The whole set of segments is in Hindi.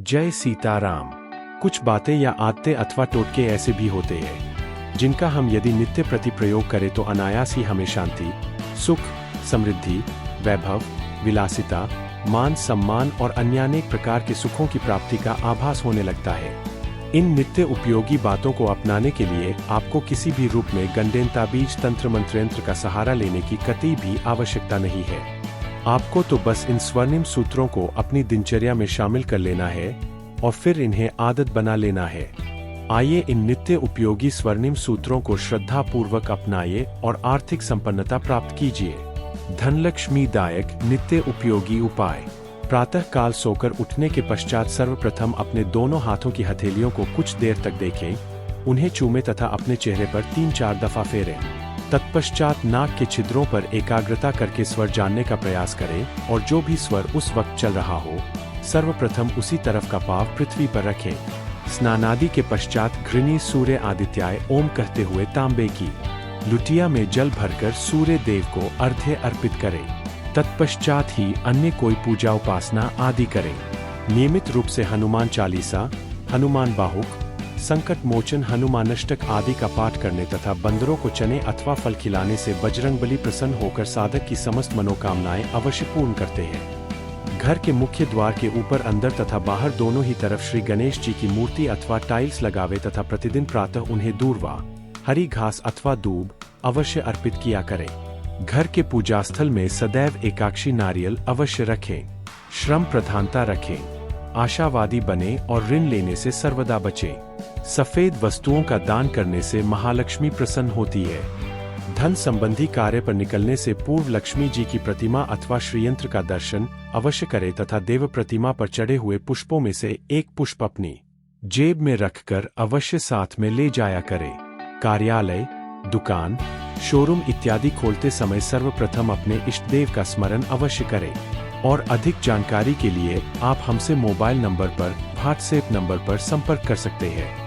जय सीताराम। कुछ बातें या आदतें अथवा टोटके ऐसे भी होते हैं जिनका हम यदि नित्य प्रति प्रयोग करें तो अनायास ही हमें शांति, सुख, समृद्धि, वैभव, विलासिता, मान सम्मान और अन्य अनेक प्रकार के सुखों की प्राप्ति का आभास होने लगता है। इन नित्य उपयोगी बातों को अपनाने के लिए आपको किसी भी रूप में गंडेन ताबीज तंत्र मंत्र का सहारा लेने की कतई भी आवश्यकता नहीं है। आपको तो बस इन स्वर्णिम सूत्रों को अपनी दिनचर्या में शामिल कर लेना है और फिर इन्हें आदत बना लेना है। आइए इन नित्य उपयोगी स्वर्णिम सूत्रों को श्रद्धा पूर्वक अपनाइए और आर्थिक संपन्नता प्राप्त कीजिए। धनलक्ष्मी दायक नित्य उपयोगी उपाय। प्रातः काल सोकर उठने के पश्चात सर्वप्रथम अपने दोनों हाथों की हथेलियों को कुछ देर तक देखें, उन्हें चूमें तथा अपने चेहरे पर 3-4 दफा फेरें। तत्पश्चात नाक के छिद्रों पर एकाग्रता करके स्वर जानने का प्रयास करें और जो भी स्वर उस वक्त चल रहा हो, सर्वप्रथम उसी तरफ का पाँव पृथ्वी पर रखें। स्नानादि के पश्चात घृणी सूर्य आदित्याय ओम कहते हुए तांबे की लुटिया में जल भरकर सूर्य देव को अर्घ्य अर्पित करें। तत्पश्चात ही अन्य कोई पूजा उपासना आदि करें। नियमित रूप से हनुमान चालीसा, हनुमान बाहुक, संकट मोचन हनुमानष्टक आदि का पाठ करने तथा बंदरों को चने अथवा फल खिलाने से बजरंगबली प्रसन्न होकर साधक की समस्त मनोकामनाएं अवश्य पूर्ण करते हैं। घर के मुख्य द्वार के ऊपर अंदर तथा बाहर दोनों ही तरफ श्री गणेश जी की मूर्ति अथवा टाइल्स लगावे तथा प्रतिदिन प्रातः उन्हें दूर्वा, हरी घास अथवा दूब अवश्य अर्पित किया करें। घर के पूजा स्थल में सदैव एकाक्षी नारियल अवश्य रखें। श्रम प्रधानता रखें। आशावादी बने और ऋण लेने से सर्वदा बचें। सफेद वस्तुओं का दान करने से महालक्ष्मी प्रसन्न होती है। धन संबंधी कार्य पर निकलने से पूर्व लक्ष्मी जी की प्रतिमा अथवा श्रीयंत्र का दर्शन अवश्य करें तथा देव प्रतिमा पर चढ़े हुए पुष्पों में से एक पुष्प अपनी जेब में रखकर अवश्य साथ में ले जाया करें। कार्यालय, दुकान, शोरूम इत्यादि खोलते समय सर्वप्रथम अपने इष्ट देव का स्मरण अवश्य करें। और अधिक जानकारी के लिए आप हमसे मोबाइल नंबर पर, व्हाट्सएप नंबर पर संपर्क कर सकते हैं।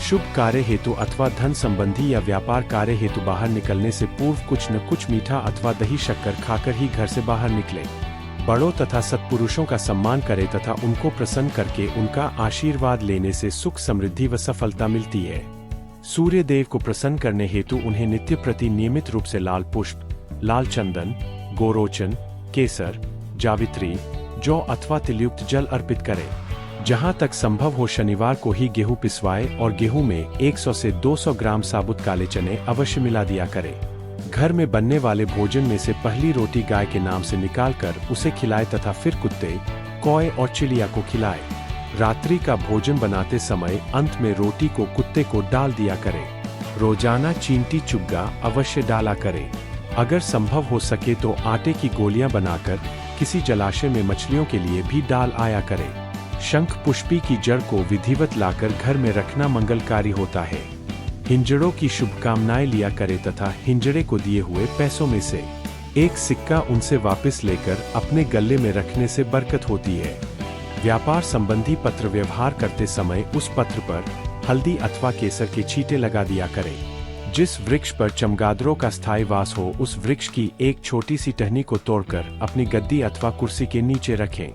शुभ कार्य हेतु अथवा धन संबंधी या व्यापार कार्य हेतु बाहर निकलने से पूर्व कुछ न कुछ मीठा अथवा दही शक्कर खाकर ही घर से बाहर निकले। बड़ों तथा सत्पुरुषों का सम्मान करें तथा उनको प्रसन्न करके उनका आशीर्वाद लेने से सुख, समृद्धि व सफलता मिलती है। सूर्य देव को प्रसन्न करने हेतु उन्हें नित्य प्रति नियमित रूप से लाल पुष्प, लाल चंदन, गोरोचन, केसर, जावित्री, जौ अथवा तिलयुक्त जल अर्पित करें। जहां तक संभव हो शनिवार को ही गेहूं पिसवाए और गेहूं में 100 से 200 ग्राम साबुत काले चने अवश्य मिला दिया करें। घर में बनने वाले भोजन में से पहली रोटी गाय के नाम से निकालकर उसे खिलाए तथा फिर कुत्ते, कौए और चिड़िया को खिलाए। रात्रि का भोजन बनाते समय अंत में रोटी को कुत्ते को डाल दिया करें। रोजाना चींटी चुग्गा अवश्य डाला करें। अगर संभव हो सके तो आटे की गोलियां बनाकर किसी जलाशय में मछलियों के लिए भी डाल आया करें। शंख पुष्पी की जड़ को विधिवत लाकर घर में रखना मंगलकारी होता है। हिंजड़ों की शुभकामनाएं लिया करें तथा हिंजड़े को दिए हुए पैसों में से एक सिक्का उनसे वापस लेकर अपने गले में रखने से बरकत होती है। व्यापार संबंधी पत्र व्यवहार करते समय उस पत्र पर हल्दी अथवा केसर के छींटे लगा दिया करें। जिस वृक्ष पर चमगादड़ों का स्थायी वास हो उस वृक्ष की एक छोटी सी टहनी को तोड़कर अपनी गद्दी अथवा कुर्सी के नीचे रखें।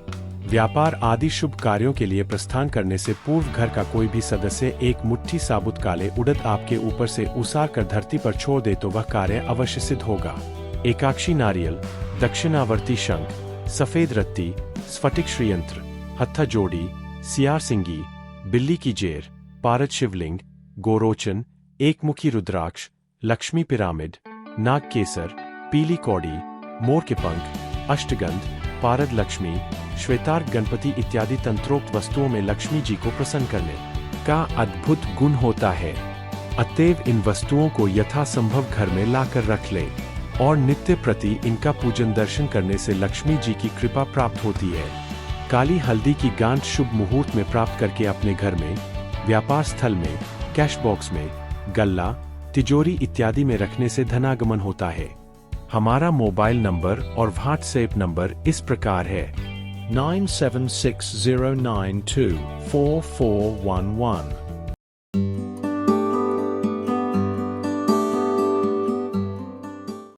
व्यापार आदि शुभ कार्यों के लिए प्रस्थान करने से पूर्व घर का कोई भी सदस्य एक मुट्ठी साबुत काले उड़द आपके ऊपर से उसार कर धरती पर छोड़ दे तो वह कार्य अवश्य सिद्ध होगा। एकाक्षी नारियल, दक्षिणावर्ती शंख, सफेद रत्ती, स्फटिक श्रीयंत्र, हत्था जोड़ी, सियार सिंगी, बिल्ली की जेर, पारद शिवलिंग, गोरोचन, एकमुखी रुद्राक्ष, लक्ष्मी पिरामिड, नाग केसर, पीली कौड़ी, मोर के पंख, अष्टगंध, पारद लक्ष्मी, श्वेतार्क गणपति इत्यादि तंत्रोक्त वस्तुओं में लक्ष्मी जी को प्रसन्न करने का अद्भुत गुण होता है। अतएव इन वस्तुओं को यथासंभव घर में लाकर रख लें और नित्य प्रति इनका पूजन दर्शन करने से लक्ष्मी जी की कृपा प्राप्त होती है। काली हल्दी की गांठ शुभ मुहूर्त में प्राप्त करके अपने घर में, व्यापार स्थल में, कैश बॉक्स में, गल्ला, तिजोरी इत्यादि में रखने से धनागमन होता है। हमारा मोबाइल नंबर और व्हाट्सएप नंबर इस प्रकार है 9760924411